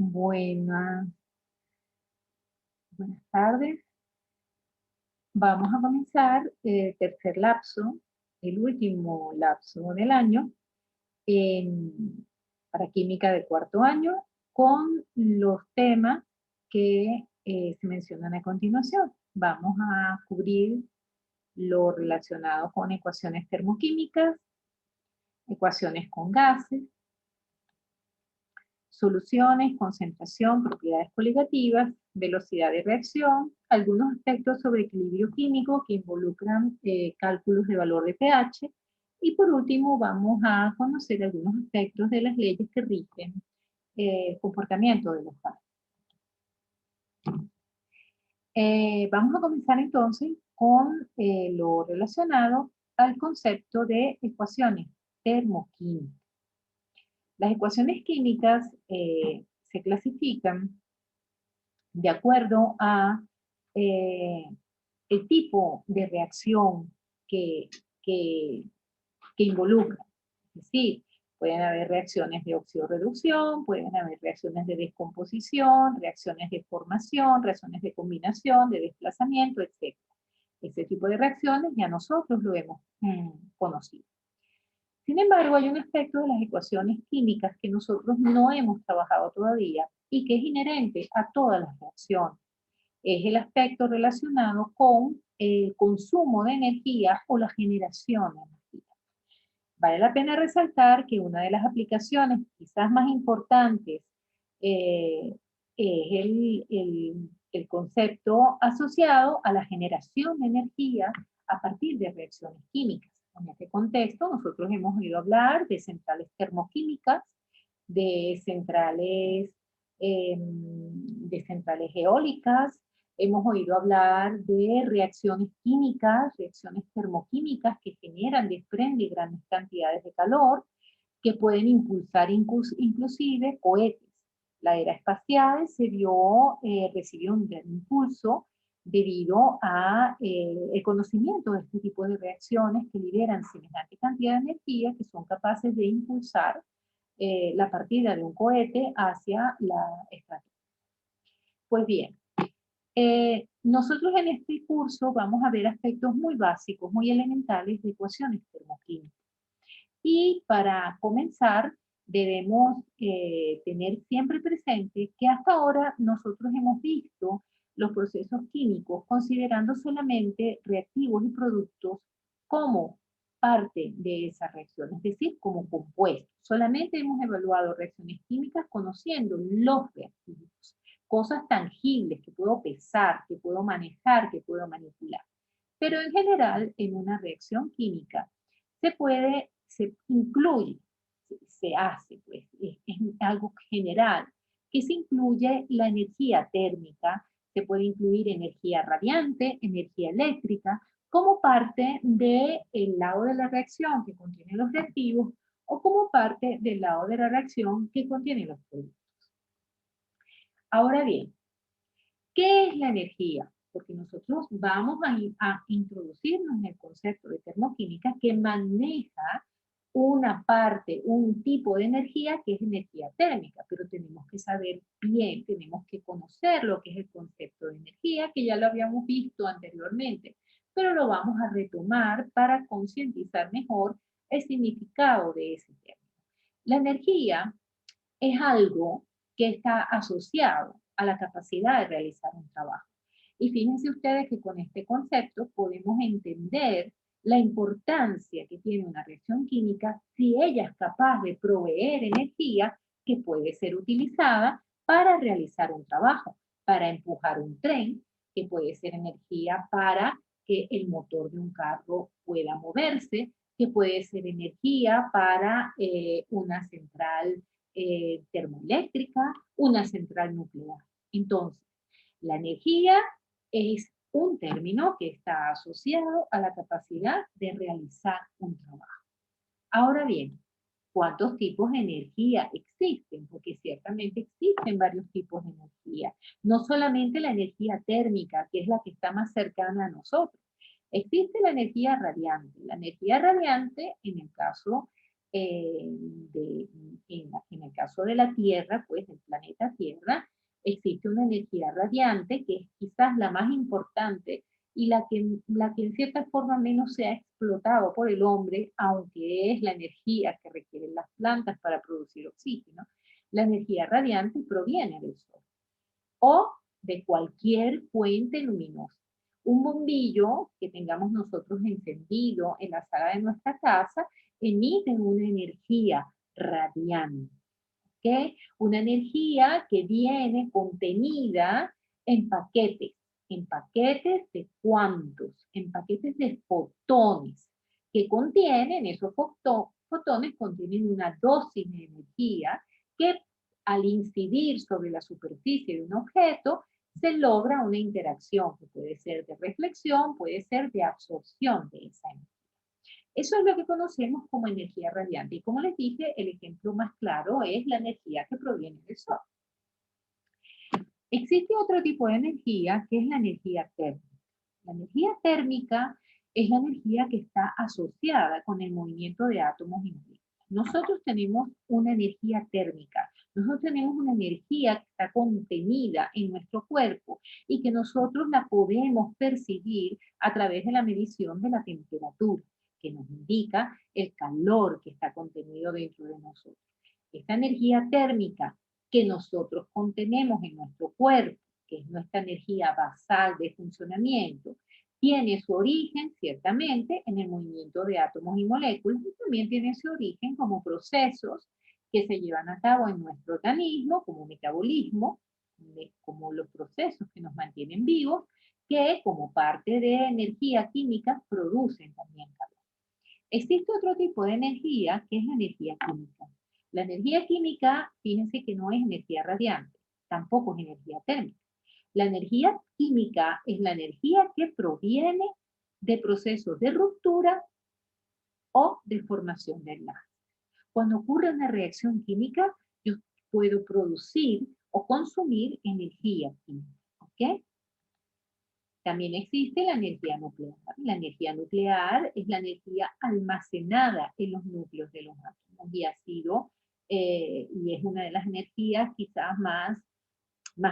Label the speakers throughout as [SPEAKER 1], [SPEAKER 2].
[SPEAKER 1] Buenas, buenas tardes. Vamos a comenzar el tercer lapso, el último lapso del año, para química de cuarto año, con los temas que se mencionan a continuación. Vamos a cubrir lo relacionado con ecuaciones termoquímicas, ecuaciones con gases, soluciones, concentración, propiedades coligativas, velocidad de reacción, algunos aspectos sobre equilibrio químico que involucran cálculos de valor de pH, y por último vamos a conocer algunos aspectos de las leyes que rigen el comportamiento de los gases. Vamos a comenzar entonces con lo relacionado al concepto de ecuaciones termoquímicas. Las ecuaciones químicas se clasifican de acuerdo a el tipo de reacción que, que, que involucra. Es decir, pueden haber reacciones de oxidorreducción, pueden haber reacciones de descomposición, reacciones de formación, reacciones de combinación, de desplazamiento, etc. Ese tipo de reacciones ya nosotros lo hemos conocido. Sin embargo, hay un aspecto de las ecuaciones químicas que nosotros no hemos trabajado todavía y que es inherente a todas las reacciones. Es el aspecto relacionado con el consumo de energía o la generación de energía. Vale la pena resaltar que una de las aplicaciones quizás más importantes es el concepto asociado a la generación de energía a partir de reacciones químicas. En este contexto, nosotros hemos oído hablar de centrales termoquímicas, de centrales eólicas, hemos oído hablar de reacciones químicas, reacciones termoquímicas que generan, desprenden grandes cantidades de calor, que pueden impulsar inclusive cohetes. La era espacial recibió un gran impulso debido a el conocimiento de este tipo de reacciones que liberan semejante cantidad de energía que son capaces de impulsar la partida de un cohete hacia la estratosfera. Pues bien, nosotros en este curso vamos a ver aspectos muy básicos, muy elementales de ecuaciones termoquímicas. Y para comenzar, debemos tener siempre presente que hasta ahora nosotros hemos visto los procesos químicos considerando solamente reactivos y productos como parte de esa reacción, es decir, como compuestos. Solamente hemos evaluado reacciones químicas conociendo los reactivos, cosas tangibles que puedo pesar, que puedo manejar, que puedo manipular. Pero en general, en una reacción química, se incluye, se hace, pues, es algo general, que se incluye la energía térmica, se puede incluir energía radiante, energía eléctrica, como parte del lado de la reacción que contiene los reactivos o como parte del lado de la reacción que contiene los productos. Ahora bien, ¿qué es la energía? Porque nosotros vamos a introducirnos en el concepto de termoquímica que maneja una parte, un tipo de energía que es energía térmica, pero tenemos que saber bien, tenemos que conocer lo que es el concepto de energía, que ya lo habíamos visto anteriormente, pero lo vamos a retomar para concientizar mejor el significado de ese término. La energía es algo que está asociado a la capacidad de realizar un trabajo. Y fíjense ustedes que con este concepto podemos entender la importancia que tiene una reacción química si ella es capaz de proveer energía que puede ser utilizada para realizar un trabajo, para empujar un tren, que puede ser energía para que el motor de un carro pueda moverse, que puede ser energía para una central termoeléctrica, una central nuclear. Entonces, la energía es un término que está asociado a la capacidad de realizar un trabajo. Ahora bien, ¿cuántos tipos de energía existen? Porque ciertamente existen varios tipos de energía. No solamente la energía térmica, que es la que está más cercana a nosotros. Existe la energía radiante. La energía radiante, en el caso en el caso de la Tierra, pues del planeta Tierra, existe una energía radiante que es quizás la más importante y la que en cierta forma menos se ha explotado por el hombre, aunque es la energía que requieren las plantas para producir oxígeno. La energía radiante proviene del Sol o de cualquier fuente luminosa. Un bombillo que tengamos nosotros encendido en la sala de nuestra casa emite una energía radiante, ¿ok? Una energía que viene contenida en paquetes. ¿En paquetes de cuántos? En paquetes de fotones, que contienen, esos fotones contienen una dosis de energía que al incidir sobre la superficie de un objeto, se logra una interacción que puede ser de reflexión, puede ser de absorción de esa energía. Eso es lo que conocemos como energía radiante. Y como les dije, el ejemplo más claro es la energía que proviene del Sol. Existe otro tipo de energía que es la energía térmica. La energía térmica es la energía que está asociada con el movimiento de átomos y moléculas. Nosotros tenemos una energía térmica. Nosotros tenemos una energía que está contenida en nuestro cuerpo y que nosotros la podemos percibir a través de la medición de la temperatura, que nos indica el calor que está contenido dentro de nosotros. Esta energía térmica que nosotros contenemos en nuestro cuerpo, que es nuestra energía basal de funcionamiento, tiene su origen, ciertamente, en el movimiento de átomos y moléculas y también tiene su origen como procesos que se llevan a cabo en nuestro organismo, como metabolismo, como los procesos que nos mantienen vivos, que como parte de energía química producen también calor. Existe otro tipo de energía que es la energía química. La energía química, fíjense que no es energía radiante, tampoco es energía térmica. La energía química es la energía que proviene de procesos de ruptura o de formación de enlaces. Cuando ocurre una reacción química, yo puedo producir o consumir energía química. ¿Ok? También existe la energía nuclear. La energía nuclear es la energía almacenada en los núcleos de los átomos y ha sido, y es una de las energías quizás más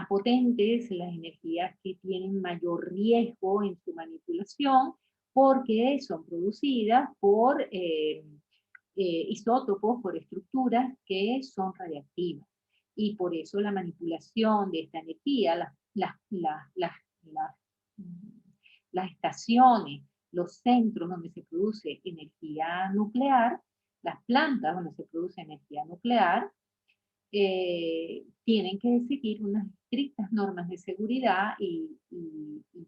[SPEAKER 1] potentes, las energías que tienen mayor riesgo en su manipulación, porque son producidas por isótopos, por estructuras que son radiactivas. Y por eso la manipulación de esta energía, las estaciones, los centros donde se produce energía nuclear, las plantas donde se produce energía nuclear, tienen que seguir unas estrictas normas de seguridad y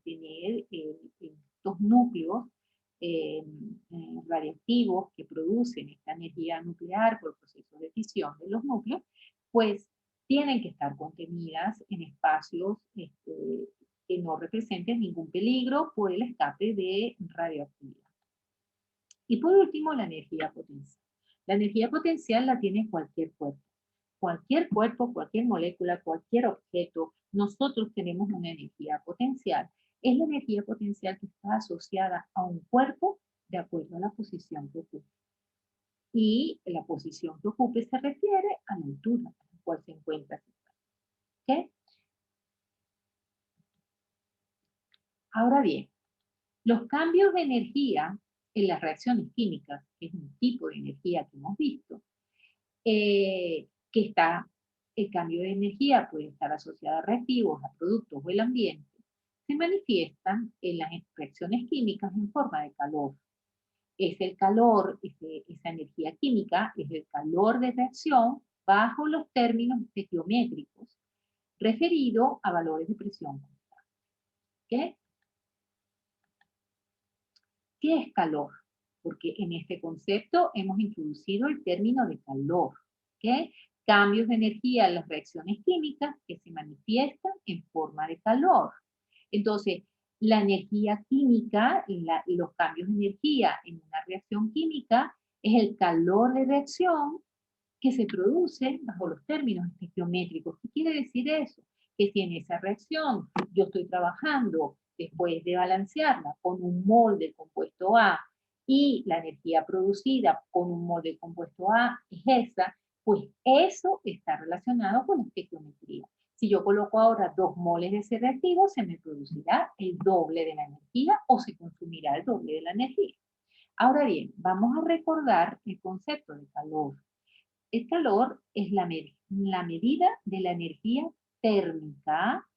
[SPEAKER 1] tener estos núcleos radiactivos que producen esta energía nuclear por procesos de fisión de los núcleos, pues tienen que estar contenidas en espacios que no representen ningún peligro por el escape de radioactividad. Y por último, la energía potencial. La energía potencial la tiene cualquier cuerpo. Cualquier cuerpo, cualquier molécula, cualquier objeto, nosotros tenemos una energía potencial. Es la energía potencial que está asociada a un cuerpo de acuerdo a la posición que ocupe. Y la posición que ocupe se refiere a la altura a la cual se encuentra. ¿Okay? Ahora bien, los cambios de energía en las reacciones químicas, que es un tipo de energía que hemos visto, el cambio de energía puede estar asociado a reactivos, a productos o el ambiente, se manifiestan en las reacciones químicas en forma de calor. Es el calor, esa energía química, es el calor de reacción bajo los términos estequiométricos, referido a valores de presión constante. ¿Okay? ¿Qué es calor? Porque en este concepto hemos introducido el término de calor. ¿Okay? Cambios de energía en las reacciones químicas que se manifiestan en forma de calor. Entonces, la energía química, los cambios de energía en una reacción química, es el calor de reacción que se produce bajo los términos estequiométricos. ¿Qué quiere decir eso? Que si en esa reacción yo estoy trabajando después de balancearla con un mol del compuesto A y la energía producida con un molde compuesto A es esa, pues eso está relacionado con la estequiometría. Si yo coloco ahora 2 moles de ese reactivo, se me producirá el doble de la energía o se consumirá el doble de la energía. Ahora bien, vamos a recordar el concepto de calor. El calor es la medida de la energía térmica,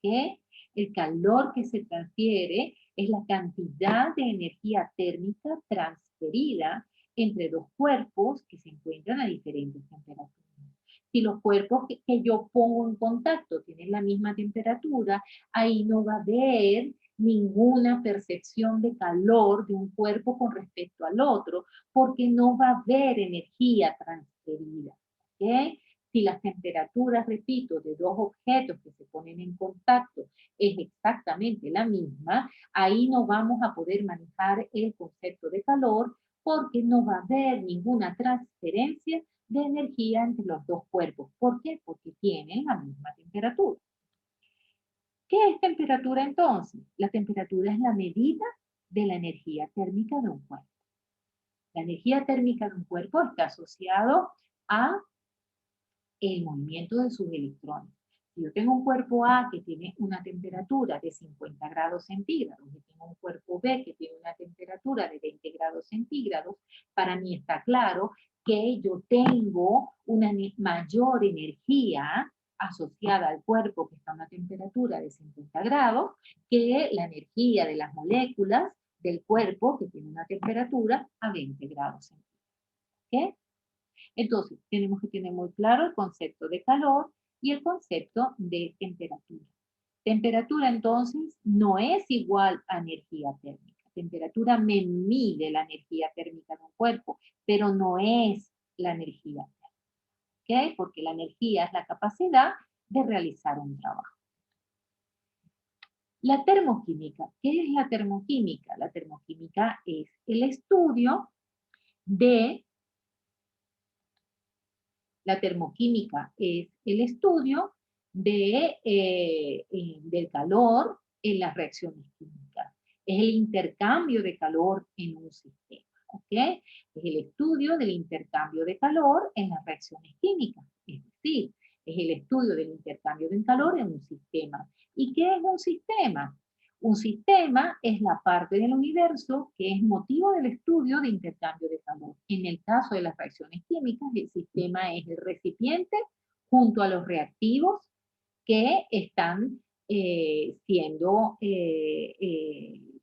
[SPEAKER 1] que el calor que se transfiere es la cantidad de energía térmica transferida entre dos cuerpos que se encuentran a diferentes temperaturas. Si los cuerpos que yo pongo en contacto tienen la misma temperatura, ahí no va a haber ninguna percepción de calor de un cuerpo con respecto al otro, porque no va a haber energía transferida. ¿Ok? Si las temperaturas, repito, de dos objetos que se ponen en contacto es exactamente la misma, ahí no vamos a poder manejar el concepto de calor porque no va a haber ninguna transferencia de energía entre los dos cuerpos. ¿Por qué? Porque tienen la misma temperatura. ¿Qué es temperatura entonces? La temperatura es la medida de la energía térmica de un cuerpo. La energía térmica de un cuerpo está asociado a el movimiento de sus electrones. Si yo tengo un cuerpo A que tiene una temperatura de 50 grados centígrados y tengo un cuerpo B que tiene una temperatura de 20 grados centígrados, para mí está claro que yo tengo una mayor energía asociada al cuerpo que está a una temperatura de 50 grados que la energía de las moléculas del cuerpo que tiene una temperatura a 20 grados centígrados. ¿Okay? Entonces, tenemos que tener muy claro el concepto de calor y el concepto de temperatura. Temperatura, entonces, no es igual a energía térmica. Temperatura me mide la energía térmica de un cuerpo, pero no es la energía térmica, ¿ok? Porque la energía es la capacidad de realizar un trabajo. La termoquímica. ¿Qué es la termoquímica? La termoquímica es el estudio de La termoquímica es el estudio del calor en las reacciones químicas. Es el intercambio de calor en un sistema. ¿Ok? Es el estudio del intercambio de calor en las reacciones químicas. Es decir, es el estudio del intercambio de calor en un sistema. ¿Y qué es un sistema? Un sistema es la parte del universo que es motivo del estudio de intercambio de calor. En el caso de las reacciones químicas, el sistema es el recipiente junto a los reactivos que están siendo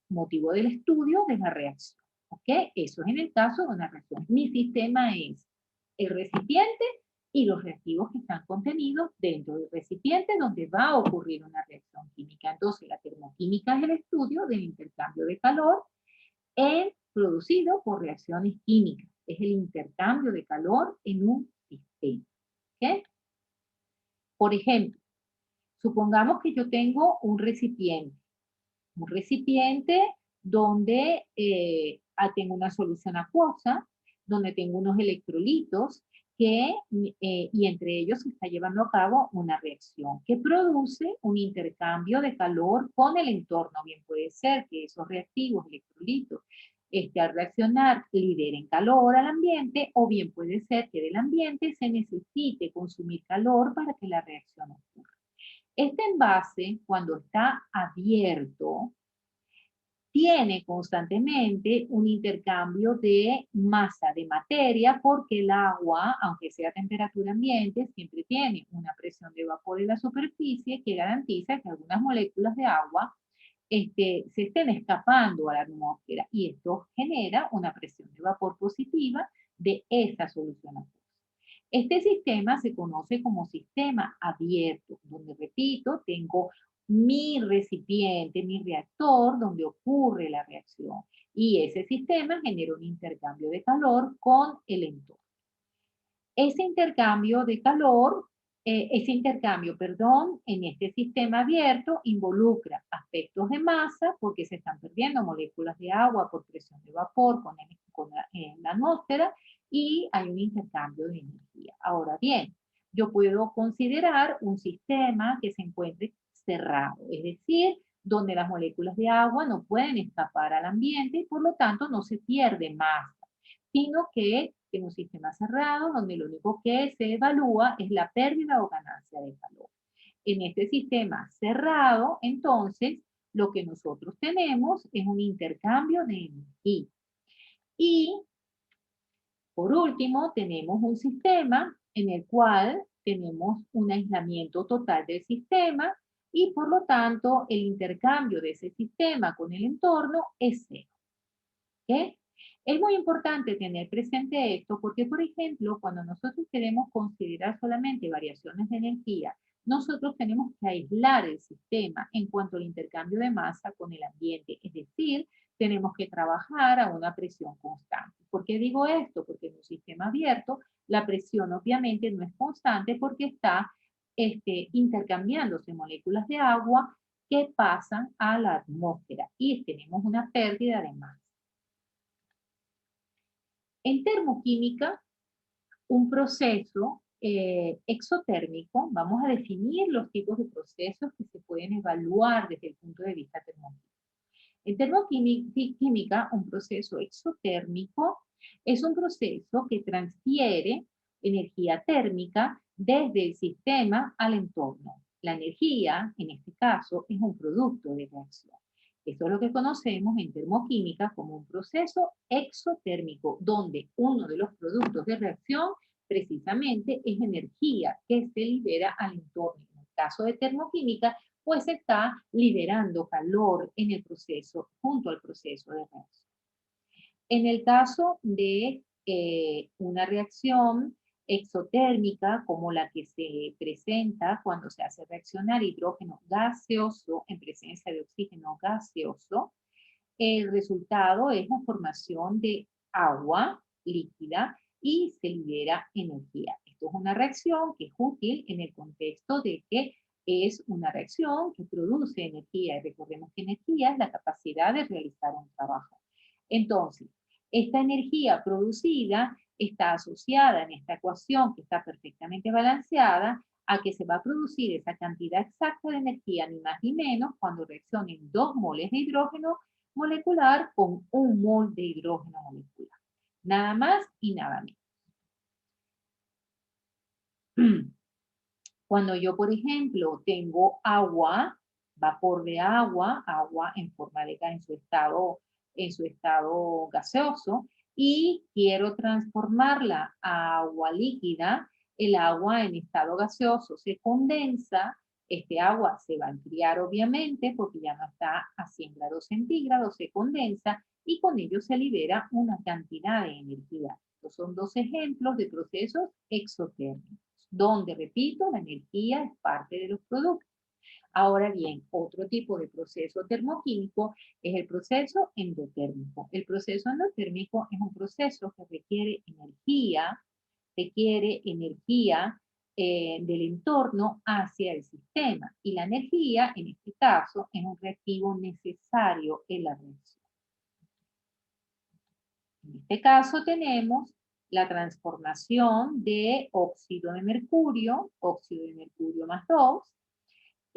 [SPEAKER 1] motivo del estudio de la reacción. ¿Ok? Eso es en el caso de una reacción. Mi sistema es el recipiente y los reactivos que están contenidos dentro del recipiente donde va a ocurrir una reacción química. Entonces, la termoquímica es el estudio del intercambio de calor producido por reacciones químicas. Es el intercambio de calor en un sistema. ¿Okay? Por ejemplo, supongamos que yo tengo un recipiente donde tengo una solución acuosa, donde tengo unos electrolitos y entre ellos se está llevando a cabo una reacción que produce un intercambio de calor con el entorno. Bien puede ser que esos reactivos electrolitos al reaccionar liberen calor al ambiente, o bien puede ser que del ambiente se necesite consumir calor para que la reacción ocurra. Este envase, cuando está abierto, tiene constantemente un intercambio de masa de materia porque el agua, aunque sea a temperatura ambiente, siempre tiene una presión de vapor en la superficie que garantiza que algunas moléculas de agua se estén escapando a la atmósfera y esto genera una presión de vapor positiva de esa solución acuosa. Este sistema se conoce como sistema abierto, donde, repito, tengo mi recipiente, mi reactor, donde ocurre la reacción. Y ese sistema genera un intercambio de calor con el entorno. Ese intercambio de calor, en este sistema abierto involucra aspectos de masa, porque se están perdiendo moléculas de agua por presión de vapor en la atmósfera, y hay un intercambio de energía. Ahora bien, yo puedo considerar un sistema que se encuentre cerrado, es decir, donde las moléculas de agua no pueden escapar al ambiente y por lo tanto no se pierde masa, sino que en un sistema cerrado donde lo único que se evalúa es la pérdida o ganancia de calor. En este sistema cerrado, entonces, lo que nosotros tenemos es un intercambio de energía. Y por último, tenemos un sistema en el cual tenemos un aislamiento total del sistema y por lo tanto el intercambio de ese sistema con el entorno es cero. ¿Okay? Es muy importante tener presente esto porque, por ejemplo, cuando nosotros queremos considerar solamente variaciones de energía, nosotros tenemos que aislar el sistema en cuanto al intercambio de masa con el ambiente, es decir, tenemos que trabajar a una presión constante. ¿Por qué digo esto? Porque en un sistema abierto la presión obviamente no es constante porque está intercambiándose moléculas de agua que pasan a la atmósfera y tenemos una pérdida de masa. En termoquímica, un proceso exotérmico, vamos a definir los tipos de procesos que se pueden evaluar desde el punto de vista termodinámico. En termoquímica, un proceso exotérmico es un proceso que transfiere energía térmica desde el sistema al entorno. La energía, en este caso, es un producto de reacción. Esto es lo que conocemos en termoquímica como un proceso exotérmico, donde uno de los productos de reacción precisamente es energía que se libera al entorno. En el caso de termoquímica, pues está liberando calor en el proceso, junto al proceso de reacción. En el caso de una reacción exotérmica, como la que se presenta cuando se hace reaccionar hidrógeno gaseoso en presencia de oxígeno gaseoso, el resultado es la formación de agua líquida y se libera energía. Esto es una reacción que es útil en el contexto de que es una reacción que produce energía y recordemos que energía es la capacidad de realizar un trabajo. Entonces, esta energía producida está asociada en esta ecuación que está perfectamente balanceada a que se va a producir esa cantidad exacta de energía, ni más ni menos, cuando reaccionen 2 moles de hidrógeno molecular con 1 mol de hidrógeno molecular. Nada más y nada menos. Cuando yo, por ejemplo, tengo agua, vapor de agua, agua en forma de gas en su estado gaseoso, y quiero transformarla a agua líquida, el agua en estado gaseoso se condensa, este agua se va a enfriar obviamente porque ya no está a 100 grados centígrados, se condensa y con ello se libera una cantidad de energía. Estos son 2 ejemplos de procesos exotérmicos donde, repito, la energía es parte de los productos. Ahora bien, otro tipo de proceso termoquímico es el proceso endotérmico. El proceso endotérmico es un proceso que requiere energía del entorno hacia el sistema. Y la energía, en este caso, es un reactivo necesario en la reacción. En este caso tenemos la transformación de óxido de mercurio más 2,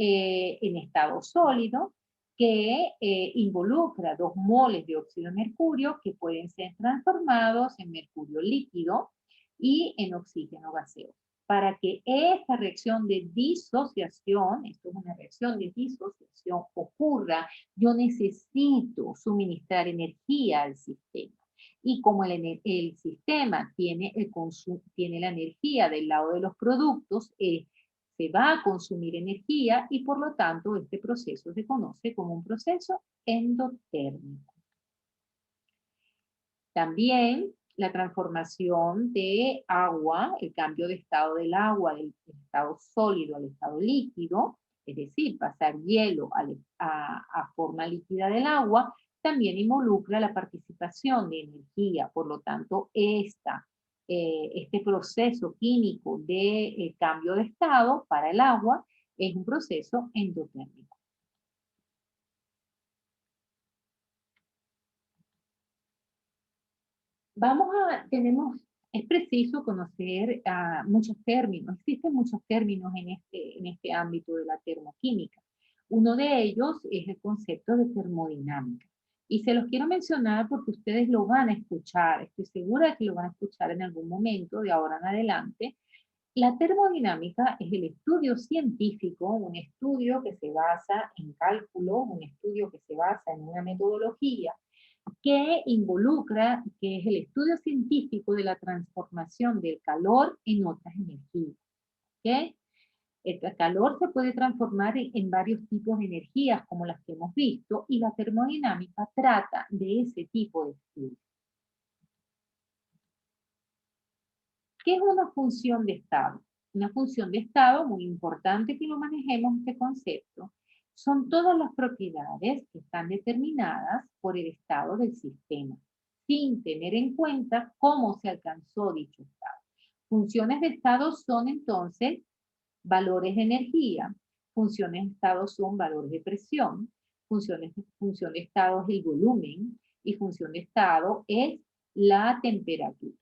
[SPEAKER 1] en estado sólido, que involucra 2 moles de óxido de mercurio que pueden ser transformados en mercurio líquido y en oxígeno gaseoso. Para que esta reacción de disociación, esto es una reacción de disociación, ocurra, yo necesito suministrar energía al sistema. Y como el sistema tiene la energía del lado de los productos, se va a consumir energía y por lo tanto este proceso se conoce como un proceso endotérmico. También la transformación de agua, el cambio de estado del agua del estado sólido al estado líquido, es decir, pasar hielo a forma líquida del agua, también involucra la participación de energía. Por lo tanto, este proceso químico de cambio de estado para el agua es un proceso endotérmico. Es preciso conocer muchos términos, existen muchos términos en este ámbito de la termoquímica. Uno de ellos es el concepto de termodinámica. Y se los quiero mencionar porque ustedes lo van a escuchar, estoy segura de que lo van a escuchar en algún momento de ahora en adelante. La termodinámica es el estudio científico, un estudio que se basa en cálculo, un estudio que se basa en una metodología que involucra, que es el estudio científico de la transformación del calor en otras energías. ¿Okay? El calor se puede transformar en varios tipos de energías, como las que hemos visto, y la termodinámica trata de ese tipo de estudios. ¿Qué es una función de estado? Una función de estado, muy importante que lo manejemos este concepto, son todas las propiedades que están determinadas por el estado del sistema, sin tener en cuenta cómo se alcanzó dicho estado. Funciones de estado son entonces valores de energía, funciones de estado son valores de presión, función de estado es el volumen y función de estado es la temperatura.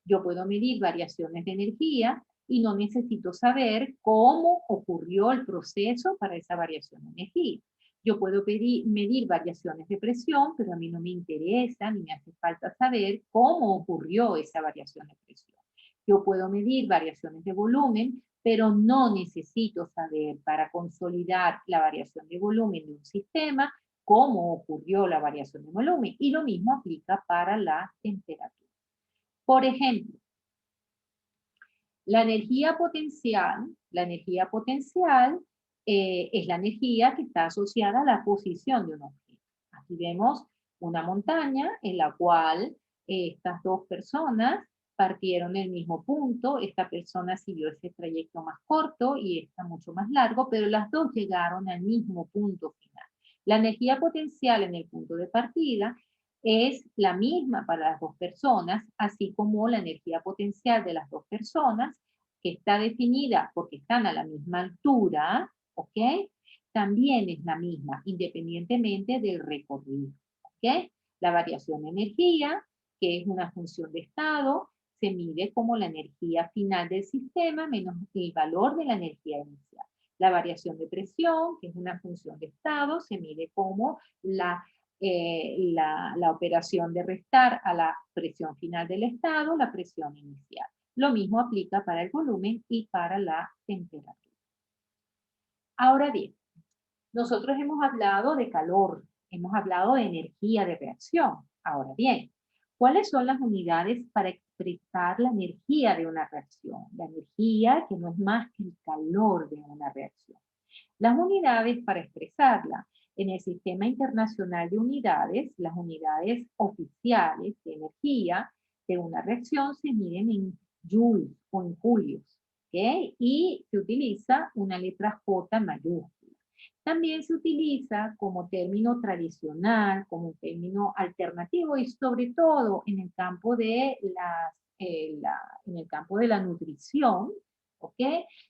[SPEAKER 1] Yo puedo medir variaciones de energía y no necesito saber cómo ocurrió el proceso para esa variación de energía. Yo puedo medir variaciones de presión, pero a mí no me interesa ni me hace falta saber cómo ocurrió esa variación de presión. Yo puedo medir variaciones de volumen, pero no necesito saber para consolidar la variación de volumen de un sistema cómo ocurrió la variación de volumen. Y lo mismo aplica para la temperatura. Por ejemplo, la energía potencial es la energía que está asociada a la posición de un objeto. Aquí vemos una montaña en la cual estas dos personas partieron el mismo punto, esta persona siguió ese trayecto más corto y esta mucho más largo, pero las dos llegaron al mismo punto final. La energía potencial en el punto de partida es la misma para las dos personas, así como la energía potencial de las dos personas, que está definida porque están a la misma altura, ¿ok? También es la misma, independientemente del recorrido, ¿ok? La variación de energía, que es una función de estado, se mide como la energía final del sistema menos el valor de la energía inicial. La variación de presión, que es una función de estado, se mide como la operación de restar a la presión final del estado, la presión inicial. Lo mismo aplica para el volumen y para la temperatura. Ahora bien, nosotros hemos hablado de calor, hemos hablado de energía de reacción. Ahora bien, ¿cuáles son las unidades para expresar la energía de una reacción? La energía que no es más que el calor de una reacción. Las unidades para expresarla. En el Sistema Internacional de Unidades, las unidades oficiales de energía de una reacción se miden en joules o en julios, ¿ok? Y se utiliza una letra J mayúscula. También se utiliza como término tradicional, como un término alternativo y sobre todo en el campo de la nutrición, ¿ok?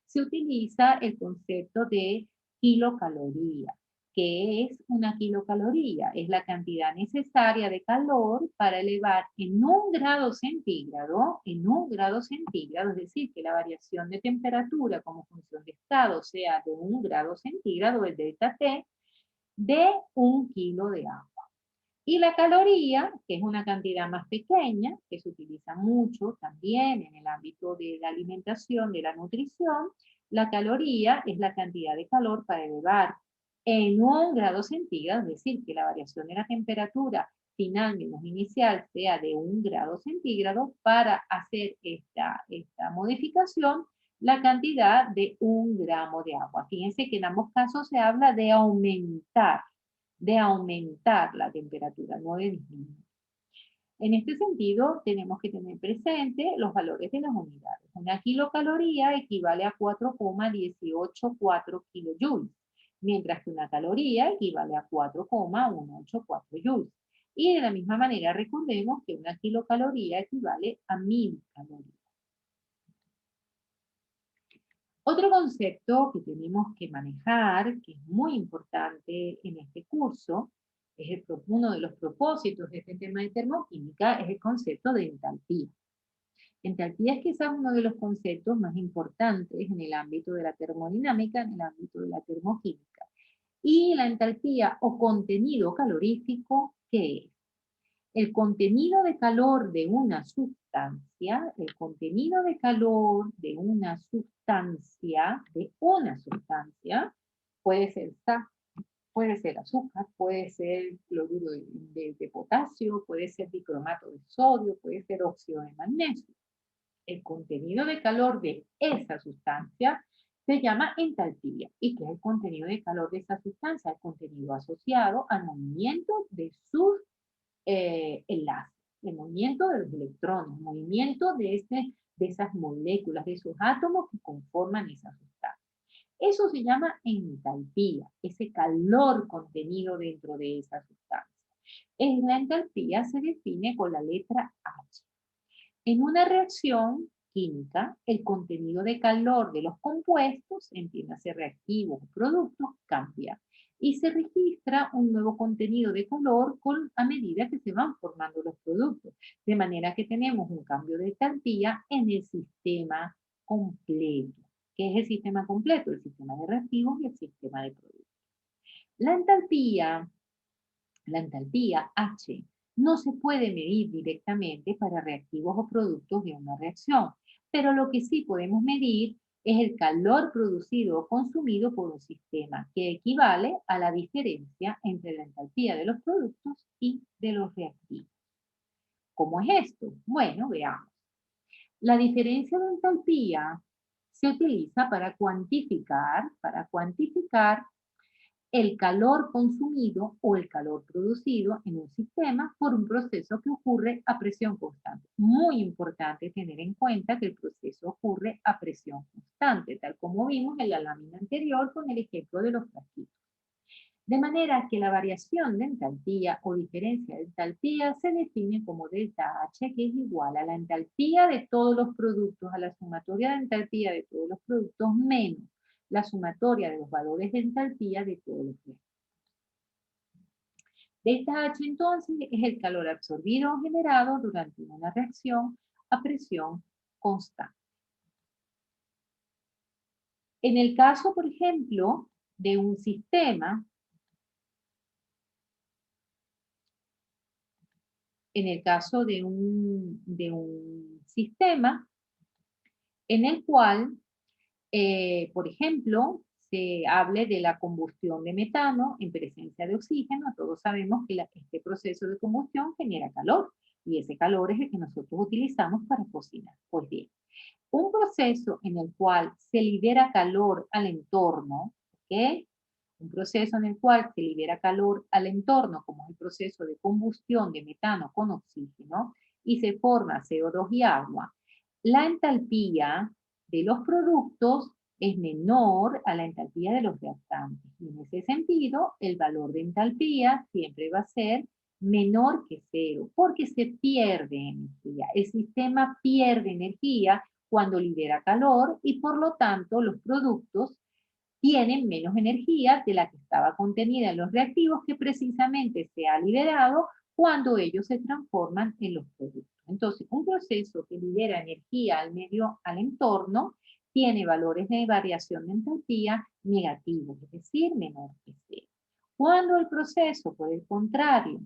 [SPEAKER 1] Se utiliza el concepto de kilocaloría. ¿Qué es una kilocaloría? Es la cantidad necesaria de calor para elevar en 1 grado centígrado, es decir, que la variación de temperatura como función de estado sea de 1 grado centígrado, el delta T, de 1 kilo de agua. Y la caloría, que es una cantidad más pequeña, que se utiliza mucho también en el ámbito de la alimentación, de la nutrición, la caloría es la cantidad de calor para elevar en 1 grado centígrado, es decir, que la variación de la temperatura final menos inicial sea de 1 grado centígrado para hacer esta modificación, la cantidad de 1 gramo de agua. Fíjense que en ambos casos se habla de aumentar la temperatura, no de disminuir. En este sentido, tenemos que tener presente los valores de las unidades. Una kilocaloría equivale a 4,184 kilojoules, mientras que una caloría equivale a 4,184 joules. Y de la misma manera recordemos que una kilocaloría equivale a 1000 calorías. Otro concepto que tenemos que manejar, que es muy importante en este curso, uno de los propósitos de este tema de termoquímica, es el concepto de entalpía. Entalpía es quizás uno de los conceptos más importantes en el ámbito de la termodinámica, en el ámbito de la termoquímica. Y la entalpía o contenido calorífico, ¿qué es? El contenido de calor de una sustancia, el contenido de calor de una sustancia, puede ser sal, puede ser azúcar, puede ser cloruro de potasio, puede ser dicromato de sodio, puede ser óxido de magnesio. El contenido de calor de esa sustancia se llama entalpía. ¿Y qué es el contenido de calor de esa sustancia? El contenido asociado al movimiento de sus enlaces, el movimiento de los electrones, el movimiento de esas moléculas, de esos átomos que conforman esa sustancia. Eso se llama entalpía, ese calor contenido dentro de esa sustancia. En la entalpía se define con la letra H. En una reacción química, el contenido de calor de los compuestos, entiéndase reactivos o productos, cambia y se registra un nuevo contenido de calor a medida que se van formando los productos. De manera que tenemos un cambio de entalpía en el sistema completo. ¿Qué es el sistema completo? El sistema de reactivos y el sistema de productos. La entalpía H no se puede medir directamente para reactivos o productos de una reacción, pero lo que sí podemos medir es el calor producido o consumido por un sistema, que equivale a la diferencia entre la entalpía de los productos y de los reactivos. ¿Cómo es esto? Bueno, veamos. La diferencia de entalpía se utiliza para cuantificar el calor consumido o el calor producido en un sistema por un proceso que ocurre a presión constante. Muy importante tener en cuenta que el proceso ocurre a presión constante, tal como vimos en la lámina anterior con el ejemplo de los frasquitos. De manera que la variación de entalpía o diferencia de entalpía se define como delta H, que es igual a la entalpía de todos los productos, a la sumatoria de entalpía de todos los productos menos la sumatoria de los valores de entalpía de todos los reactivos. Delta H entonces es el calor absorbido o generado durante una reacción a presión constante. En el caso, por ejemplo, de un sistema, en el sistema en el cual, por ejemplo, se hable de la combustión de metano en presencia de oxígeno, todos sabemos que este proceso de combustión genera calor y ese calor es el que nosotros utilizamos para cocinar. Pues bien, un proceso en el cual se libera calor al entorno, ¿ok? Un proceso en el cual se libera calor al entorno, como es el proceso de combustión de metano con oxígeno, y se forma CO2 y agua. La entalpía de los productos es menor a la entalpía de los reactantes. Y en ese sentido, el valor de entalpía siempre va a ser menor que cero, porque se pierde energía. El sistema pierde energía cuando libera calor y por lo tanto los productos tienen menos energía de la que estaba contenida en los reactivos que precisamente se ha liberado cuando ellos se transforman en los productos. Entonces, un proceso que libera energía al entorno, tiene valores de variación de entalpía negativos, es decir, menor que cero. Cuando el proceso, por el contrario,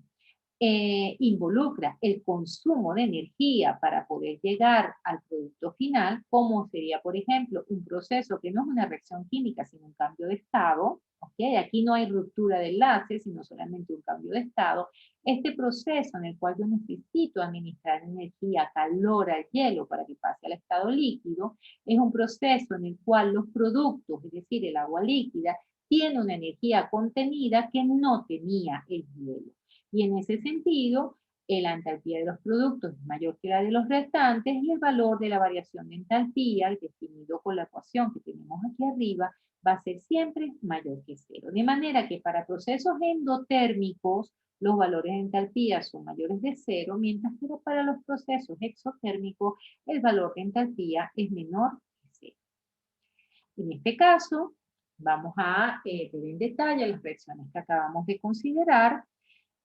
[SPEAKER 1] involucra el consumo de energía para poder llegar al producto final, como sería, por ejemplo, un proceso que no es una reacción química, sino un cambio de estado, ¿okay? Aquí no hay ruptura de enlace, sino solamente un cambio de estado. Este proceso en el cual yo necesito administrar energía, calor al hielo para que pase al estado líquido, es un proceso en el cual los productos, es decir, el agua líquida, tiene una energía contenida que no tenía el hielo. Y en ese sentido, la entalpía de los productos es mayor que la de los restantes y el valor de la variación de entalpía, definido con la ecuación que tenemos aquí arriba, va a ser siempre mayor que cero. De manera que para procesos endotérmicos, los valores de entalpía son mayores de cero, mientras que para los procesos exotérmicos, el valor de entalpía es menor que cero. En este caso, vamos a ver en detalle las reacciones que acabamos de considerar.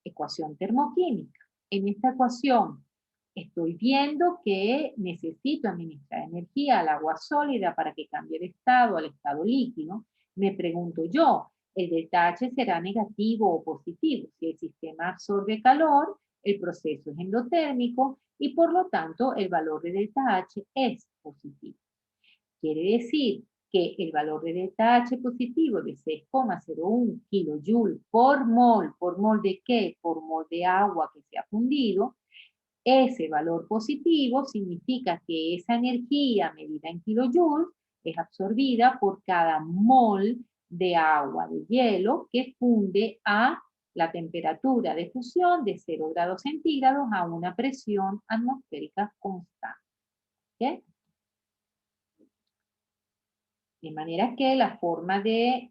[SPEAKER 1] Ecuación termoquímica. En esta ecuación estoy viendo que necesito administrar energía al agua sólida para que cambie de estado al estado líquido. Me pregunto yo, El delta H será negativo o positivo. Si el sistema absorbe calor, el proceso es endotérmico y por lo tanto el valor de delta H es positivo. Quiere decir que el valor de delta H positivo de 6,01 kJ ¿por mol de qué? Por mol de agua que se ha fundido. Ese valor positivo significa que esa energía medida en kilojoules es absorbida por cada mol de agua de hielo que funde a la temperatura de fusión de 0 grados centígrados a una presión atmosférica constante. ¿Okay? De manera que la forma de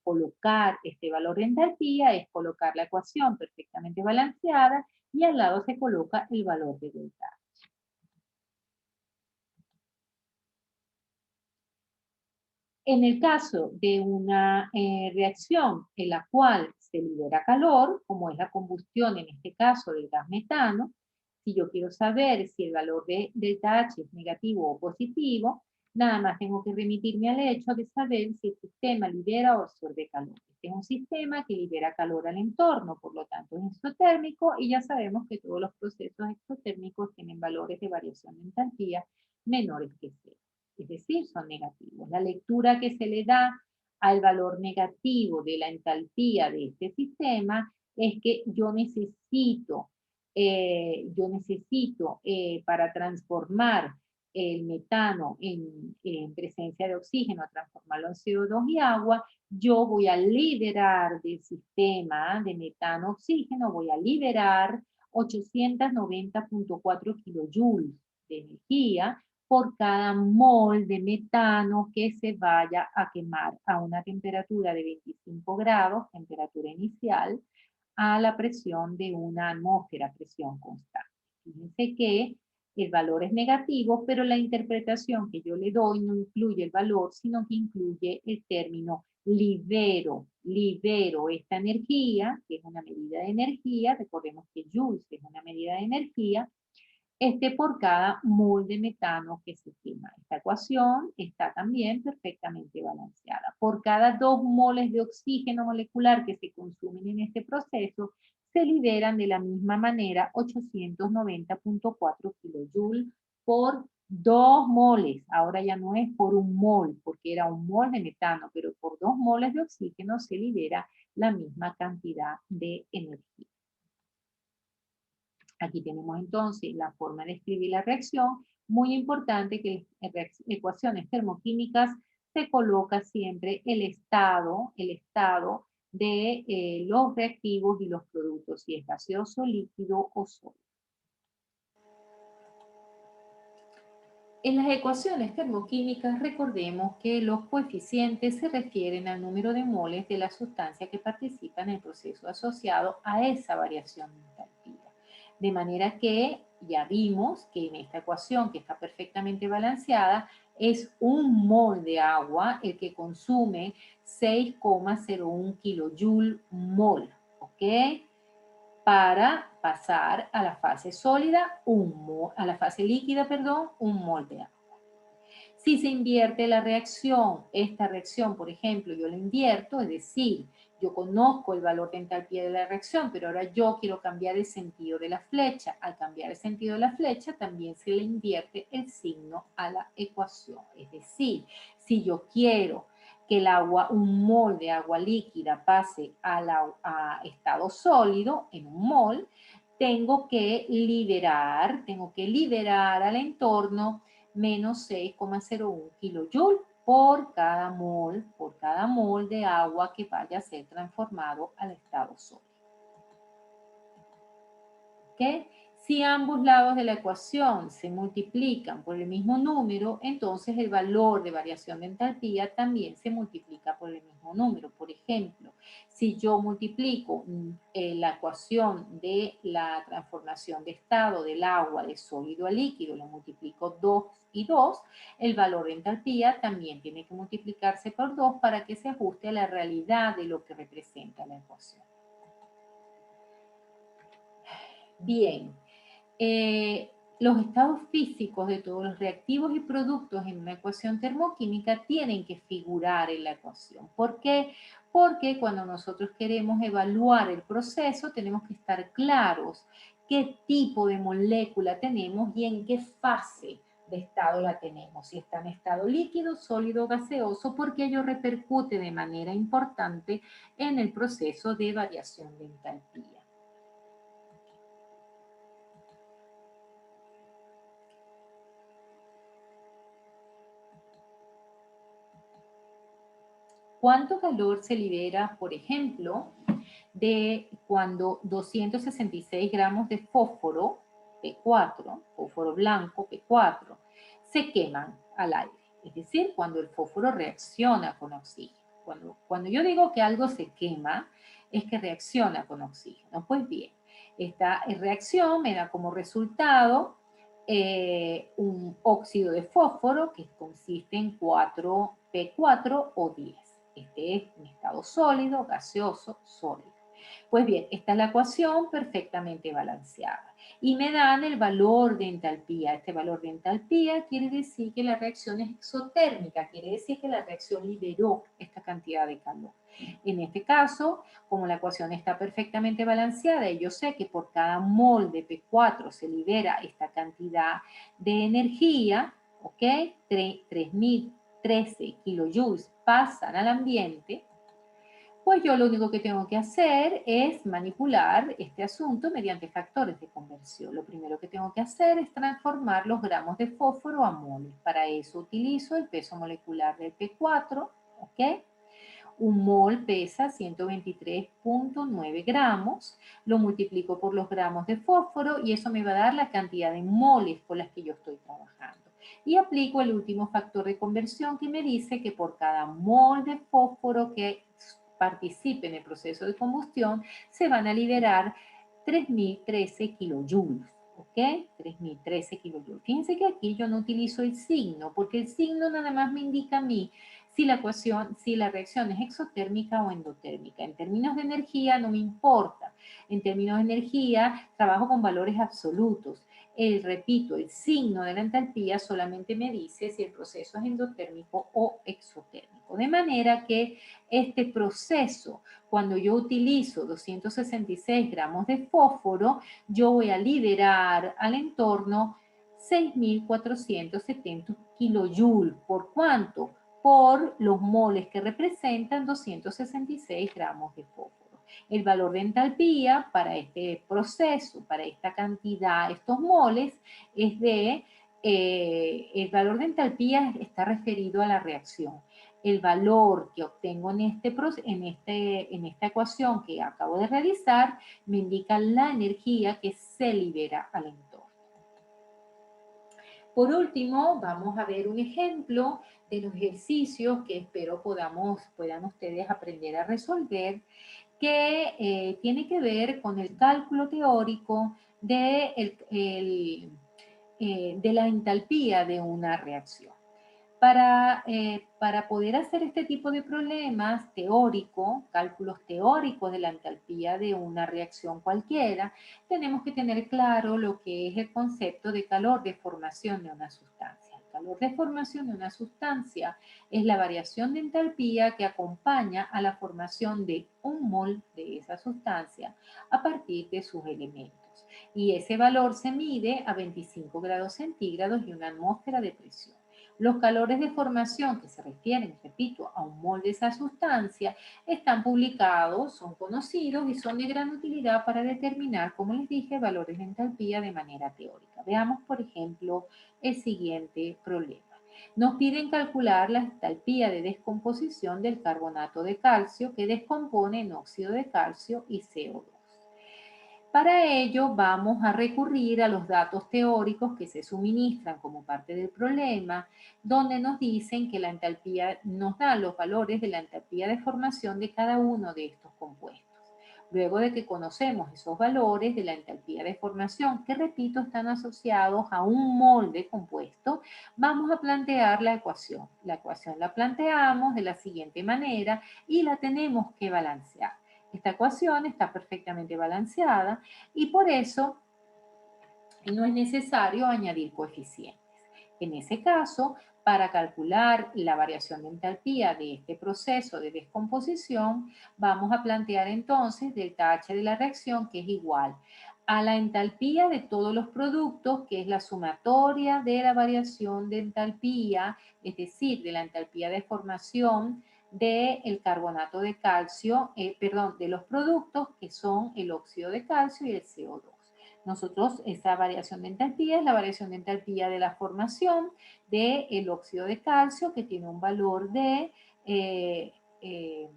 [SPEAKER 1] colocar este valor de entalpía es colocar la ecuación perfectamente balanceada y al lado se coloca el valor de delta. En el caso de una reacción en la cual se libera calor, como es la combustión en este caso del gas metano, si yo quiero saber si el valor de delta H es negativo o positivo, nada más tengo que remitirme al hecho de saber si el sistema libera o absorbe calor. Este es un sistema que libera calor al entorno, por lo tanto es exotérmico y ya sabemos que todos los procesos exotérmicos tienen valores de variación de entalpía menores que 0. Es decir, son negativos. La lectura que se le da al valor negativo de la entalpía de este sistema es que yo necesito para transformar el metano en presencia de oxígeno, transformarlo en CO2 y agua, yo voy a liberar del sistema de metano-oxígeno, voy a liberar 890.4 kilojoules de energía por cada mol de metano que se vaya a quemar a una temperatura de 25 grados, temperatura inicial, a la presión de una atmósfera, presión constante. Fíjense que el valor es negativo, pero la interpretación que yo le doy no incluye el valor, sino que incluye el término libero esta energía, que es una medida de energía, recordemos que joules es una medida de energía, por cada mol de metano que se quema. Esta ecuación está también perfectamente balanceada. Por cada 2 moles de oxígeno molecular que se consumen en este proceso, se liberan de la misma manera 890.4 kilojoules por 2 moles. Ahora ya no es por un mol, porque era un mol de metano, pero por 2 moles de oxígeno se libera la misma cantidad de energía. Aquí tenemos entonces la forma de escribir la reacción. Muy importante que en ecuaciones termoquímicas se coloca siempre el estado de los reactivos y los productos, si es gaseoso, líquido o sólido. En las ecuaciones termoquímicas recordemos que los coeficientes se refieren al número de moles de la sustancia que participa en el proceso asociado a esa variación de entalpía. De manera que ya vimos que en esta ecuación, que está perfectamente balanceada, es un mol de agua el que consume 6,01 kilojoule mol, ¿ok? Para pasar a la fase sólida, a la fase líquida, perdón, un mol de agua. Si se invierte la reacción, esta reacción, por ejemplo, yo la invierto, es decir, yo conozco el valor de entalpía de la reacción, pero ahora yo quiero cambiar el sentido de la flecha. Al cambiar el sentido de la flecha, también se le invierte el signo a la ecuación. Es decir, si yo quiero que el agua, un mol de agua líquida pase a estado sólido, en un mol, tengo que liberar al entorno menos 6,01 kilojoule por cada mol de agua que vaya a ser transformado al estado sólido. ¿Ok? Si ambos lados de la ecuación se multiplican por el mismo número, entonces el valor de variación de entalpía también se multiplica por el mismo número. Por ejemplo, si yo multiplico la ecuación de la transformación de estado del agua de sólido a líquido, lo multiplico 2 y 2, el valor de entalpía también tiene que multiplicarse por 2 para que se ajuste a la realidad de lo que representa la ecuación. Bien. los estados físicos de todos los reactivos y productos en una ecuación termoquímica tienen que figurar en la ecuación. ¿Por qué? Porque cuando nosotros queremos evaluar el proceso tenemos que estar claros qué tipo de molécula tenemos y en qué fase de estado la tenemos. Si está en estado líquido, sólido, gaseoso, porque ello repercute de manera importante en el proceso de variación de entalpía. ¿Cuánto calor se libera, por ejemplo, de cuando 266 gramos de fósforo, P4, fósforo blanco, P4, se queman al aire? Es decir, cuando el fósforo reacciona con oxígeno. Cuando yo digo que algo se quema, es que reacciona con oxígeno. Pues bien, esta reacción me da como resultado un óxido de fósforo que consiste en 4P4 o 10. Este es un estado sólido, gaseoso, sólido. Pues bien, esta es la ecuación perfectamente balanceada. Y me dan el valor de entalpía. Este valor de entalpía quiere decir que la reacción es exotérmica, quiere decir que la reacción liberó esta cantidad de calor. En este caso, como la ecuación está perfectamente balanceada y yo sé que por cada mol de P4 se libera esta cantidad de energía, ¿ok? 3013 kilojoules pasan al ambiente, pues yo lo único que tengo que hacer es manipular este asunto mediante factores de conversión. Lo primero que tengo que hacer es transformar los gramos de fósforo a moles. Para eso utilizo el peso molecular del P4, ¿ok? Un mol pesa 123.9 gramos, lo multiplico por los gramos de fósforo y eso me va a dar la cantidad de moles con las que yo estoy trabajando. Y aplico el último factor de conversión que me dice que por cada mol de fósforo que participe en el proceso de combustión, se van a liberar 3013 kilojoules. ¿Ok? 3013 kilojoules. Fíjense que aquí yo no utilizo el signo, porque el signo nada más me indica a mí si la reacción es exotérmica o endotérmica. En términos de energía no me importa. En términos de energía trabajo con valores absolutos. Repito, el signo de la entalpía solamente me dice si el proceso es endotérmico o exotérmico. De manera que este proceso, cuando yo utilizo 266 gramos de fósforo, yo voy a liberar al entorno 6.470 kilojoules. ¿Por cuánto? Por los moles que representan 266 gramos de fósforo. El valor de entalpía para este proceso, para esta cantidad, estos moles, es de, el valor de entalpía está referido a la reacción. El valor que obtengo en esta ecuación que acabo de realizar me indica la energía que se libera al entorno. Por último, vamos a ver un ejemplo de los ejercicios que espero puedan ustedes aprender a resolver, que tiene que ver con el cálculo teórico de la entalpía de una reacción. Para poder hacer este tipo de problemas cálculos teóricos de la entalpía de una reacción cualquiera, tenemos que tener claro lo que es el concepto de calor de formación de una sustancia. El calor de formación de una sustancia es la variación de entalpía que acompaña a la formación de un mol de esa sustancia a partir de sus elementos. Y ese valor se mide a 25 grados centígrados y una atmósfera de presión. Los calores de formación que se refieren, repito, a un mol de esa sustancia, están publicados, son conocidos y son de gran utilidad para determinar, como les dije, valores de entalpía de manera teórica. Veamos, por ejemplo, el siguiente problema. Nos piden calcular la entalpía de descomposición del carbonato de calcio que descompone en óxido de calcio y CO2. Para ello vamos a recurrir a los datos teóricos que se suministran como parte del problema, donde nos dicen que la entalpía nos da los valores de la entalpía de formación de cada uno de estos compuestos. Luego de que conocemos esos valores de la entalpía de formación, que repito, están asociados a un mol de compuesto, vamos a plantear la ecuación. La ecuación la planteamos de la siguiente manera y la tenemos que balancear. Esta ecuación está perfectamente balanceada y por eso y no es necesario añadir coeficientes. En ese caso, para calcular la variación de entalpía de este proceso de descomposición, vamos a plantear entonces delta H de la reacción, que es igual a la entalpía de todos los productos, que es la sumatoria de la variación de entalpía, es decir, de la entalpía de formación del carbonato de calcio, perdón, de los productos que son el óxido de calcio y el CO2. Nosotros, esa variación de entalpía es la variación de entalpía de la formación del óxido de calcio, que tiene un valor de eh, eh,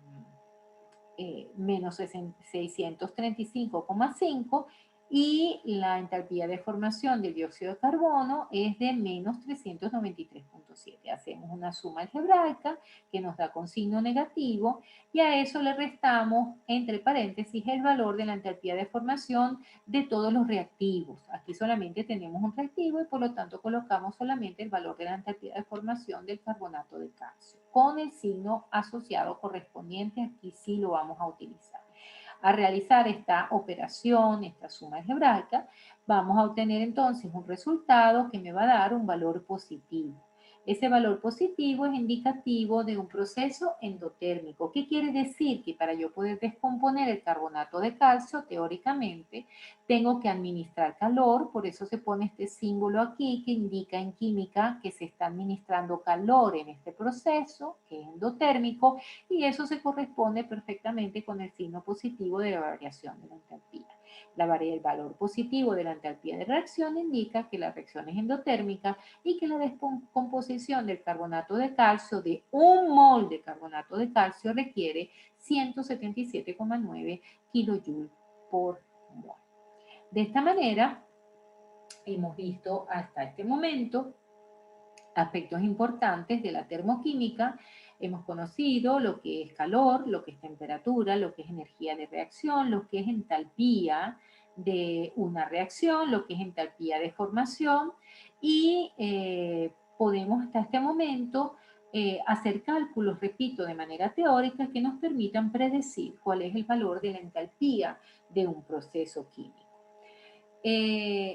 [SPEAKER 1] menos 635,5, y la entalpía de formación del dióxido de carbono es de menos 393,7. Hacemos una suma algebraica que nos da con signo negativo y a eso le restamos entre paréntesis el valor de la entalpía de formación de todos los reactivos. Aquí solamente tenemos un reactivo y por lo tanto colocamos solamente el valor de la entalpía de formación del carbonato de calcio con el signo asociado correspondiente. Aquí sí lo vamos a utilizar. A realizar esta operación, esta suma algebraica, vamos a obtener entonces un resultado que me va a dar un valor positivo. Ese valor positivo es indicativo de un proceso endotérmico. ¿Qué quiere decir? Que para yo poder descomponer el carbonato de calcio, teóricamente, tengo que administrar calor, por eso se pone este símbolo aquí que indica en química que se está administrando calor en este proceso, que es endotérmico, y eso se corresponde perfectamente con el signo positivo de la variación de la entalpía. El valor positivo de la entalpía de reacción indica que la reacción es endotérmica y que la descomposición del carbonato de calcio de 1 mol de carbonato de calcio requiere 177,9 kJ por mol. De esta manera, hemos visto hasta este momento aspectos importantes de la termoquímica. Hemos conocido lo que es calor, lo que es temperatura, lo que es energía de reacción, lo que es entalpía de una reacción, lo que es entalpía de formación y podemos hasta este momento hacer cálculos, repito, de manera teórica que nos permitan predecir cuál es el valor de la entalpía de un proceso químico.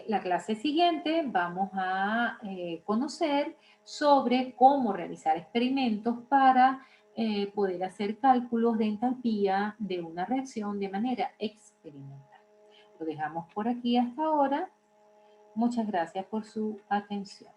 [SPEAKER 1] La clase siguiente vamos a conocer sobre cómo realizar experimentos para poder hacer cálculos de entalpía de una reacción de manera experimental. Lo dejamos por aquí hasta ahora. Muchas gracias por su atención.